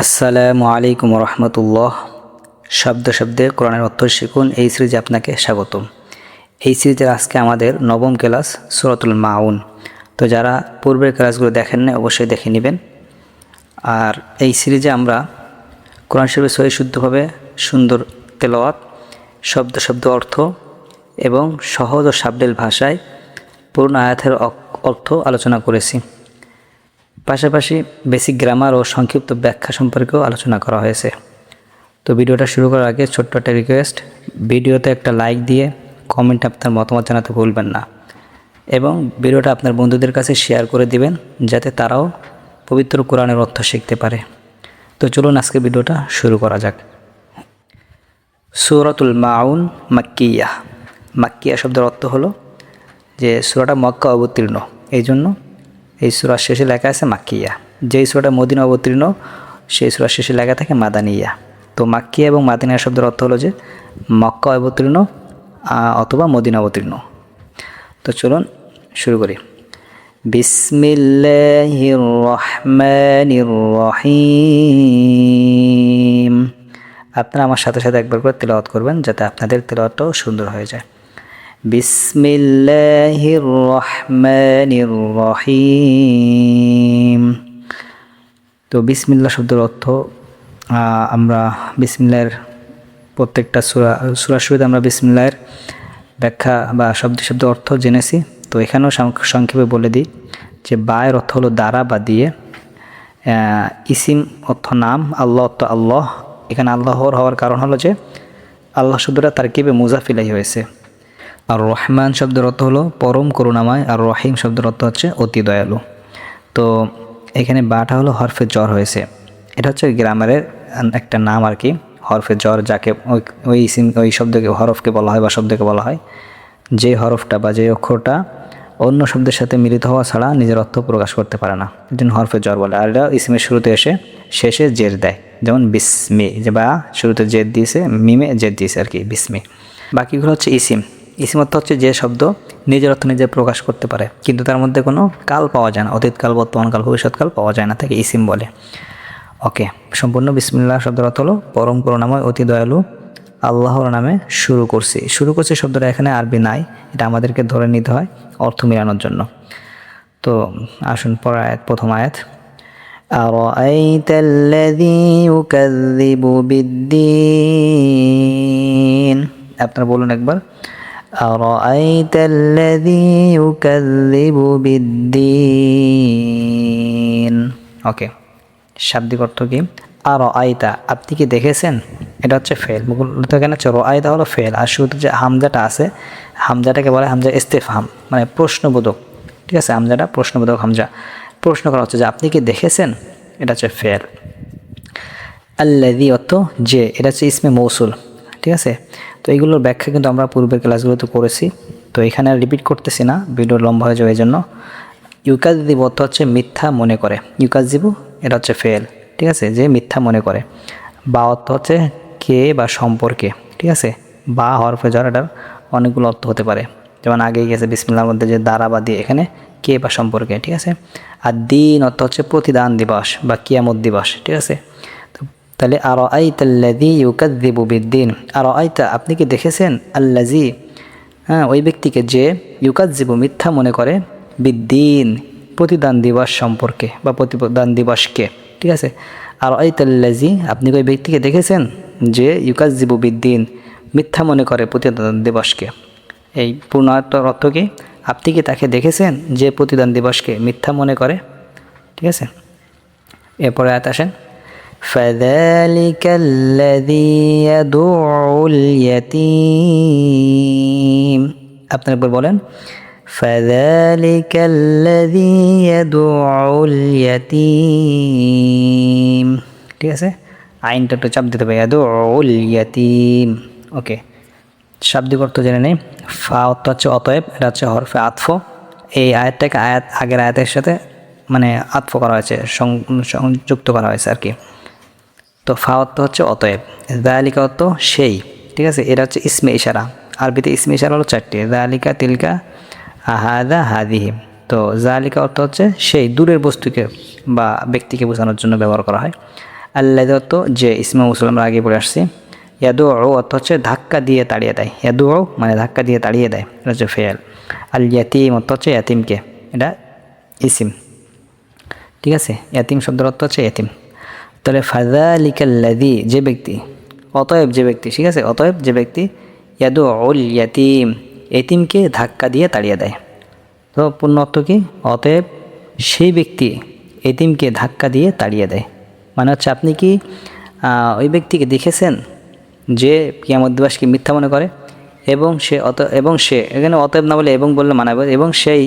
আসসালামু আলাইকুম রহমতুল্লাহ। শব্দে শব্দে কোরআনের অর্থ শিখুন এই সিরিজে আপনাকে স্বাগতম। এই সিরিজের আজকে আমাদের নবম ক্লাস সূরাতুল মাউন। তো যারা পূর্বের ক্লাসগুলো দেখেন না অবশ্যই দেখে নেবেন। আর এই সিরিজে আমরা কোরআন শরীফের সহি শুদ্ধভাবে সুন্দর তেলাওয়াত, শব্দ শব্দ অর্থ এবং সহজ ও সাবলীল ভাষায় পূর্ণ আয়াতের অর্থ আলোচনা করেছি। পাশাপাশি বেসিক গ্রামার ও সংক্ষিপ্ত ব্যাখ্যা সম্পর্কেও আলোচনা করা হয়েছে। তো ভিডিওটা শুরু করার আগে ছোট্ট একটা রিকোয়েস্ট, ভিডিওতে একটা লাইক দিয়ে কমেন্টে আপনার মতামত জানাতে ভুলবেন না এবং ভিডিওটা আপনার বন্ধুদের কাছে শেয়ার করে দিবেন যাতে তারাও পবিত্র কোরআনের অর্থ শিখতে পারে। তো চলুন আজকে ভিডিওটা শুরু করা যাক। সূরাতুল মাউন মাক্কিয়া। মাক্কিয়া শব্দের অর্থ হলো যে সূরাটা মক্কা অবতীর্ণ, এই জন্য এই সূরার শেষে লেখা আছে মাক্কিয়া। যেই সূরাটা মদিনা অবতীর্ণ সেই সূরার শেষে লেখা থাকে মাদানিয়া। তো মাক্কিয়া এবং মাদানিয়া শব্দের অর্থ হলো যে মক্কা অবতীর্ণ অথবা মদিনা অবতীর্ণ। তো চলুন শুরু করি। বিসমিল্লাহির রহমানির রহিম। আপনারা আমার সাথে সাথে একবার করে তেলাওয়াত করবেন যাতে আপনাদের তেলাওয়াতটাও সুন্দর হয়ে যায়। বিসমিল্লাহির রহমানির রহিম। তো বিসমিল্লাহ শব্দের অর্থ আমরা বিসমিল্লাহর প্রত্যেকটা সূরার শুরুতে আমরা বিসমিল্লাহর ব্যাখ্যা বা শব্দ অর্থ জেনেছি। তো এখানেও সংক্ষেপে বলে দিই যে বায়ের অর্থ হলো দ্বারা বা দিয়ে, ইসিম অর্থ নাম, আল্লাহ অর্থ আল্লাহ। এখানে আল্লাহর হওয়ার কারণ হলো যে আল্লাহ শব্দটা তারকিবে মুজাফিলাই হয়েছে। আর রহমান শব্দের অর্থ হলো পরম করুণাময়, আর রহিম শব্দের অর্থ হচ্ছে অতি দয়ালু। তো এখানে বাটা হলো হরফে জ্বর হয়েছে, এটা হচ্ছে গ্রামারের একটা নাম আর কি। হরফে জ্বর যাকে ওই শব্দকে হরফকে বলা হয় বা শব্দকে বলা হয় যে হরফটা বা যে অক্ষরটা অন্য শব্দের সাথে মিলিত হওয়া ছাড়া নিজের অর্থ প্রকাশ করতে পারে না, এই জন্য হরফে জ্বর বলে। আর এটা ইসমের শুরুতে এসে শেষে জের দেয়, যেমন বিসমি, যে বা শুরুতে জের দিয়েছে, মিমে জের দিয়েছে আর কি, বিসমি। বাকিগুলো হচ্ছে ইসিম। ইসিম অর্থ হচ্ছে যে শব্দ নিজের অর্থ নিজে প্রকাশ করতে পারে কিন্তু তার মধ্যে কোনো কাল পাওয়া যায় না, অতীতকাল, বর্তমানকাল, ভবিষ্যৎকাল পাওয়া যায় না, তাকে ইসিম বলে। ওকে, সম্পূর্ণ বিসমিল্লাহ শব্দের অর্থ হলো পরম করুণাময়, অতি দয়ালু, আল্লাহর নামে শুরু করছি শব্দটা এখানে আরবি নাই, এটা আমাদেরকে ধরে নিতে হয় অর্থ মিলানোর জন্য। তো আসুন পরের আয়াত, প্রথম আয়াত। আরাআইতাল্লাযী ইউকাযযিবু বিদ্দীন। আপনারা বলুন একবার, আরাআইতাল্লাযী ইউকাযযিবু বিদ্দীন। ওকে, শাব্দিক অর্থ কি? আরাআইতা, আপনি কি দেখেছেন, এটা হচ্ছে ফেল। মূলত এখানে হচ্ছে রাআইতা হলো ফেল, আর শুধু যে হামজাটা আছে, হামজাটাকে বলে হামজা ইস্তেফহাম, মানে প্রশ্নবোধক। ঠিক আছে, হামজাটা প্রশ্নবোধক হামজা, প্রশ্ন করা হচ্ছে যে আপনি কি দেখেছেন, এটা হচ্ছে ফেল। আল্লাযী অর্থ যে, এটা হচ্ছে ইসমে মৌসুল। ঠিক আছে, তো এইগুলোর ব্যাখ্যা কিন্তু আমরা পূর্বের ক্লাসগুলোতে করেছি, তো এখানে আর রিপিট করতেছি না, ভিডিও লম্বা হয়ে যাবে এই জন্য। ইউকাযযিবু অর্থ হচ্ছে মিথ্যা মনে করে, ইউকাযযিবু এটা হচ্ছে ফেল। ঠিক আছে, যে মিথ্যা মনে করে। বা অর্থ হচ্ছে কে বা সম্পর্কে। ঠিক আছে, বা হরফে জ্বর, এটার অনেকগুলো অর্থ হতে পারে, যেমন আগেই গেছে বিসমিল্লাহর মধ্যে যে দ্বারা বা দিয়ে, এখানে কে বা সম্পর্কে। ঠিক আছে, আর দিন অর্থ হচ্ছে প্রতিদান দিবস বা কিয়ামত দিবস। ঠিক আছে, তাহলে আরাআইতাল্লাযী ইউকাযযিবু বিদ্দীন। আরাআইতা, আপনি কি দেখেছেন, আল্লাযী, ওই ব্যক্তিকে যে, ইউকাযযিবু মিথ্যা মনে করে, বিদ্দীন প্রতিদান দিবস সম্পর্কে বা প্রতিদান দিবসকে। ঠিক আছে, আরাআইতাল্লাযী, আপনি ওই ব্যক্তিকে দেখেছেন যে ইউকাযযিবু বিদ্দীন মিথ্যা মনে করে প্রতিদান দিবসকে। এই পূর্ণ অর্থ কি? আপনি কি তাকে দেখেছেন যে প্রতিদান দিবসকে মিথ্যা মনে করে। ঠিক আছে, এরপরে আয়াত আসেন। ফাযালিকাল্লাযী ইয়াদুউল ইয়াতীম। আপনারা একবার বলেন, ফাযালিকাল্লাযী ইয়াদুউল ইয়াতীম। ঠিক আছে, আইনটা একটু চাপ দিতে হবে, ইয়াদুউল ইয়াতীম। ওকে, শাব্দিক অর্থ জেনে নেই। ফা অর্থ হচ্ছে অতএব, এটা হচ্ছে হরফে আতফ। এই আয়াতটাকে আগের আয়াতের সাথে মানে আতফ করা হয়েছে, সংযুক্ত করা হয়েছে আর কি। তো ফা অর্থ হচ্ছে অতএব, যালিকা অর্থ সেই। ঠিক আছে, এটা হচ্ছে ইসমে ইশারা। আরবিতে ইসমে ইশারা হলো চারটি, যালিকা, তিলকা, হাদা, হাদিহি। তো যালিকা অর্থ হচ্ছে সেই, দূরের বস্তুকে বা ব্যক্তিকে বোঝানোর জন্য ব্যবহার করা হয়। আল্লাযী অর্থ যে, ইসমে মৌসুল আমরা আগে পড়ে আসছি। ইয়াদু অর্থ হচ্ছে ধাক্কা দিয়ে তাড়িয়ে দেয়, ইয়াদু মানে ধাক্কা দিয়ে তাড়িয়ে দেয়, এটা হচ্ছে ফেল। আল ইয়াতিম অর্থ হচ্ছে ইয়াতিমকে, এটা ইসিম, ঠিক আছে। ইয়াতিম শব্দের অর্থ হচ্ছে ইয়াতিম। তাহলে ফাযালিকাল্লাযী যে ব্যক্তি, অতএব যে ব্যক্তি, ঠিক আছে, অতএব যে ব্যক্তি ইয়াদু উল ইয়াতিম এতিমকে ধাক্কা দিয়ে তাড়িয়ে দেয়। তো পূর্ণ অর্থ কি? অতএব সেই ব্যক্তি এতিমকে ধাক্কা দিয়ে তাড়িয়ে দেয়। মানে হচ্ছে আপনি কি ওই ব্যক্তিকে দেখেছেন যে কিয়ামত দিবসকে মিথ্যা মনে করে এবং সে এখানে অতএব না বলে এবং বললে মানাবে, এবং সেই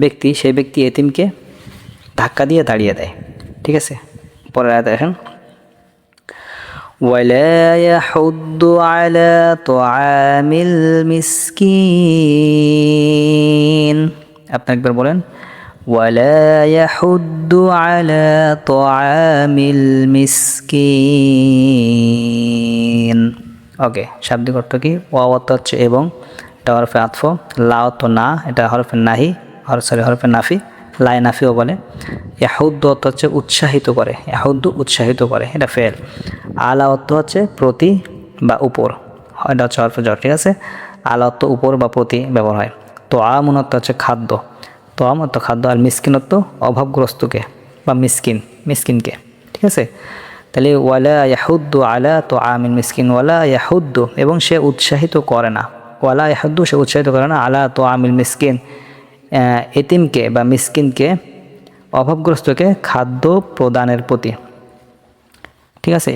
ব্যক্তি এতিমকে ধাক্কা দিয়ে তাড়িয়ে দেয়, ঠিক আছে। পরের আয়াতে আসেন, ওয়ালা ইয়াহুদ্দু আলা তুআমিল মিসকিন। আপনি একবার বলেন, ওয়ালা ইয়াহুদ্দু আলা তুআমিল মিসকিন। ওকে, শাব্দিক অর্থ কি? ওয়াও অর্থ হচ্ছে এবং, এটা হরফে আতফ, লা অর্থ না, এটা হরফে নাহি, হরফে নাফি, লাই নাফিও বলে। ইয়াহুদ্দু অর্থ হচ্ছে উৎসাহিত করে, ইয়াহুদ্দু উৎসাহিত করে, এটা ফেল। আলা অর্থ হচ্ছে প্রতি বা উপর, এটা হচ্ছে হরফে জর, ঠিক আছে। আলা অর্থ উপর বা প্রতি ব্যবহার হয়। তো আমুন অর্থ হচ্ছে খাদ্য, তো আম অর্থ খাদ্য, আর মিসকিন অর্থ অভাবগ্রস্তকে বা মিসকিনকে, ঠিক আছে। তাহলে ওয়ালা ইয়াহুদ্দু আলা তো আমিন মিসকিন, ওয়ালা ইয়াহুদ্দু এবং সে উৎসাহিত করে না, ওয়ালা ইয়াহুদ্দু সে উৎসাহিত করে না, আলা তো আমিল মিসকিন এতিমকে বা মিসকিনকে, অভাবগ্রস্তকে খাদ্য প্রদানের প্রতি, ঠিক আছে।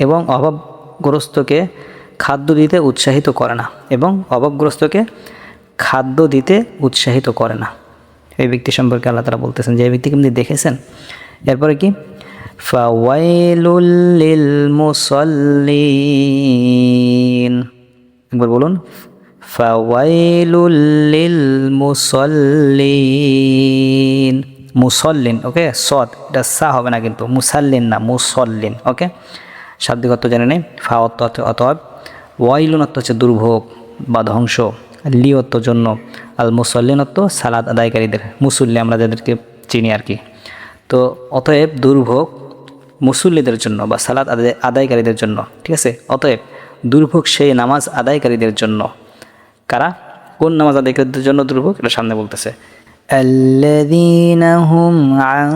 এবং অভাবগ্রস্তকে খাদ্য দিতে উৎসাহিত করে না, এবং অভাবগ্রস্তকে খাদ্য দিতে উৎসাহিত করে না। এই ব্যক্তি সম্পর্কে আল্লাহ তাআলা বলতেছেন যে এই ব্যক্তিকে আপনি দেখেছেন। এরপরে কি? ফাওয়াইলুল লিল মুসাল্লিন। একবার বলুন, ফাওয়াইলুল লিল মুসাল্লিন। মুসল্লিন, ওকে, সদ, এটা সা হবে না কিন্তু, মুসাল্লিন না, মুসল্লিন, ওকে। শাব্দিক অর্থ জেনে নেই। ফা অর্থ অতএব, ওয়াইলুন অর্থ হচ্ছে দুর্ভোগ বা ধ্বংস, লি অর্থ জন্য, আল মুসল্লিন অর্থ সালাত আদায়কারীদের, মুসল্লি আমরা যাদেরকে চিনি আর কি। তো অতএব দুর্ভোগ মুসল্লিদের জন্য বা সালাত আদায়কারীদের জন্য, ঠিক আছে। অতএব দুর্ভোগ সেই নামাজ আদায়কারীদের জন্য। কারা? কোন নামাজ আদায়কারীদের জন্য দুর্ভোগ? এটা সামনে বলতেছে, আল্লাযীনা হুম আন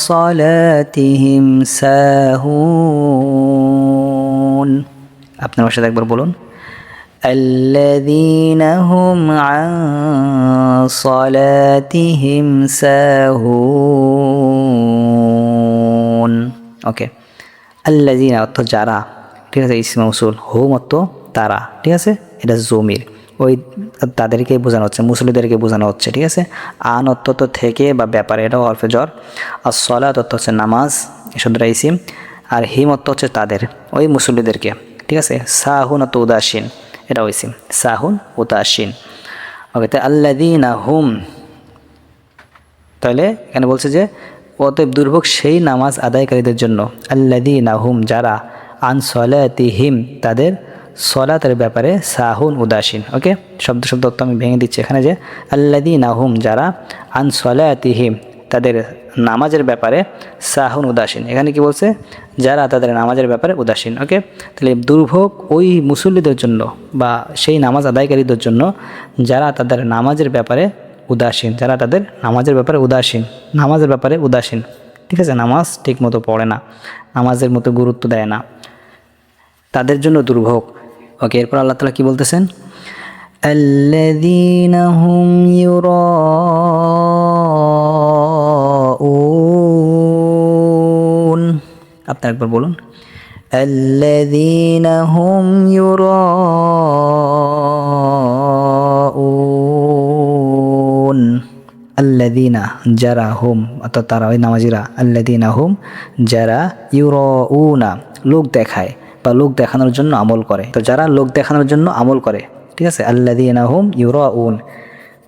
সালাতিহিম সাহুন। আপনার সাথে একবার বলুন, আল্লাযীনা হুম আন সালাতিহিম সাহুন। ওকে, আল্লাযীনা অর্থ যারা, ঠিক আছে, ইসমে মৌসুল, হুম অর্থ তারা, ঠিক আছে, এটা জমির, ওই তাদেরকে বোঝানো হচ্ছে, মুসল্লিদেরকে বোঝানো হচ্ছে, ঠিক আছে। আন অর্থ তো থেকে বা ব্যাপারে, এটাও হরফে জর। আর সলাত অর্থ হচ্ছে নামাজ, এই শব্দটা ইসিম। আর হিম অর্থ হচ্ছে তাদের, ওই মুসল্লিদেরকে, ঠিক আছে। সাহুন অর্থ উদাসীন, এটাও ইসিম, সাহুন উদাসীন। ওকে, তো আল্লাযীনা হুম, তাহলে এখানে বলছে যে অতএব দুর্ভোগ সেই নামাজ আদায়কারীদের জন্য, আল্লাযীনা হুম যারা, আন সলাতিহিম তাদের সলাতের ব্যাপারে, সাহুন উদাসীন। ওকে, শব্দ অর্থ আমি ভেঙে দিচ্ছি এখানে, যে আল্লাযীনা হুম যারা, আন সলাতিহিম তাদের নামাজের ব্যাপারে, সাহুন উদাসীন। এখানে কি বলছে? যারা তাদের নামাজের ব্যাপারে উদাসীন। ওকে, তাহলে দুর্ভোগ ওই মুসল্লিদের জন্য বা সেই নামাজ আদায়কারীদের জন্য যারা তাদের নামাজের ব্যাপারে উদাসীন, যারা তাদের নামাজের ব্যাপারে উদাসীন, নামাজের ব্যাপারে উদাসীন, ঠিক আছে, নামাজ ঠিক মতো পড়ে না, নামাজের মতো গুরুত্ব দেয় না, তাদের জন্য দুর্ভোগ। ওকে, এরপর আল্লাহ তাআলা কি বলতেছেন? আল্লাযীনা হুম ইউরাউন। আপনারা একবার বলুন, আল্লাযীনা হুম ইউরাউন। আল্লাযীনা যারা, হুম অর্থাৎ তারা, ওই নামাজিরা, আল্লাযীনা হুম যারা, ইউরাউনা লোক দেখায় বা লোক দেখানোর জন্য আমল করে। তো যারা লোক দেখানোর জন্য আমল করে, ঠিক আছে, আল্লাযীনা হুম ইউরাউন,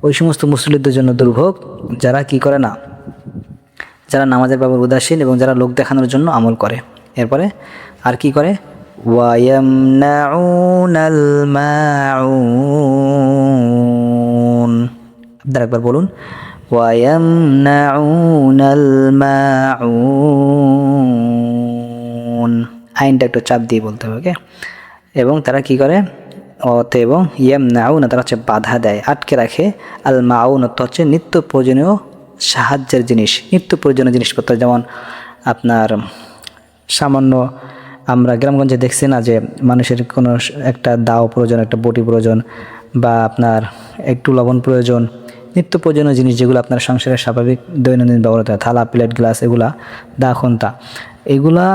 ওই সমস্ত মুসল্লিদের জন্য দুর্ভোগ যারা কি করে না, যারা নামাজের ব্যাপারে উদাসীন এবং যারা লোক দেখানোর জন্য আমল করে। এরপরে আর কি করে? ওয়ায়ামনাউনাল মাউন। আপনারা একবার বলুন, ওয়ায়ামনাউনাল মাউন, আইনটা একটু চাপ দিয়ে বলতে হবে, ওকে। এবং তারা কি করে, অতে এবং ইয়ামনাউনা তারা হচ্ছে বাধা দেয়, আটকে রাখে, আল মাউন অর্থ হচ্ছে নিত্য প্রয়োজনীয় সাহায্যের জিনিস, নিত্য প্রয়োজনীয় জিনিসপত্র, যেমন আপনার সামান্য আমরা গ্রামগঞ্জে দেখছি না যে মানুষের কোনো একটা দাও প্রয়োজন, একটা বটি প্রয়োজন, বা আপনার একটু লবণ প্রয়োজন, নিত্য প্রয়োজনীয় জিনিস যেগুলো আপনার সংসারের স্বাভাবিক দৈনন্দিন ব্যবহৃত হয়, থালা, প্লেট, গ্লাস, এগুলা, দা, খন্তা, এগুলা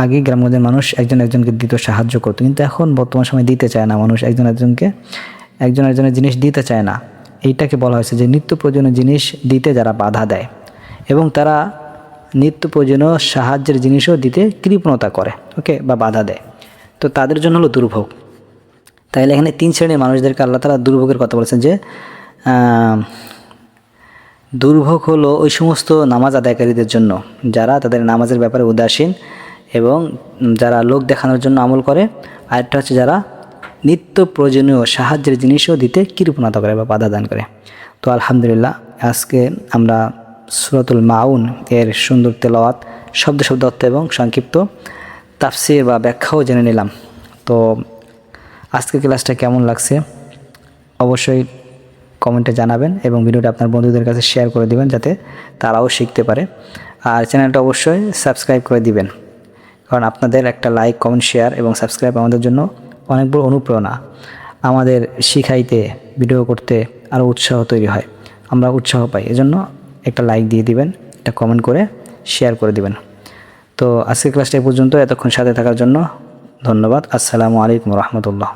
আগে গ্রামগঞ্জের মানুষ একজন একজনকে দিত, সাহায্য করতো। কিন্তু এখন বর্তমান সময় দিতে চায় না মানুষ, একজন একজনের জিনিস দিতে চায় না। এইটাকে বলা হয়েছে যে নিত্য প্রয়োজনীয় জিনিস দিতে যারা বাধা দেয়, এবং তারা নিত্য প্রয়োজনীয় সাহায্যের জিনিসও দিতে কৃপণতা করে, ওকে, বা বাধা দেয়, তো তাদের জন্য হলো দুর্ভোগ। তাইলে এখানে 3 শ্রেণীর মানুষদেরকে আল্লাহ তাআলা দুর্ভোগের কথা বলেছেন, যে দুর্ভোগ হলো ওই সমস্ত নামাজ আদায়কারীদের জন্য যারা তাদের নামাজের ব্যাপারে উদাসীন এবং যারা লোক দেখানোর জন্য আমল করে, আরেকটা হচ্ছে যারা নিত্য প্রয়োজনীয় সাহায্যের জিনিসও দিতে কৃপণতা করে বা বাধা দান করে। তো আলহামদুলিল্লাহ, আজকে আমরা সূরাতুল মাউন এর সুন্দর তেলাওয়াত, শব্দ অর্থ এবং সংক্ষিপ্ত তাফসির বা ব্যাখ্যাও জেনে নিলাম। তো আজকের ক্লাসটা কেমন লাগছে অবশ্যই কমেন্টে জানাবেন, এবং ভিডিওটা আপনার বন্ধুদের কাছে শেয়ার করে দিবেন যাতে তারাও শিখতে পারে। আর চ্যানেলটা অবশ্যই সাবস্ক্রাইব করে দিবেন, কারণ আপনাদের একটা লাইক, কমেন্ট, শেয়ার এবং সাবস্ক্রাইব আমাদের জন্য অনেক বড় অনুপ্রেরণা। আমাদের শিখাইতে, ভিডিও করতে আরও উৎসাহ তৈরি হয়, আমরা উৎসাহ পাই। এজন্য একটা লাইক দিয়ে দিবেন, একটা কমেন্ট করে শেয়ার করে দিবেন। তো আজকের ক্লাসটা এই পর্যন্ত। এতক্ষণ সাথে থাকার জন্য ধন্যবাদ। আসসালামু আলাইকুম রহমতুল্লাহ।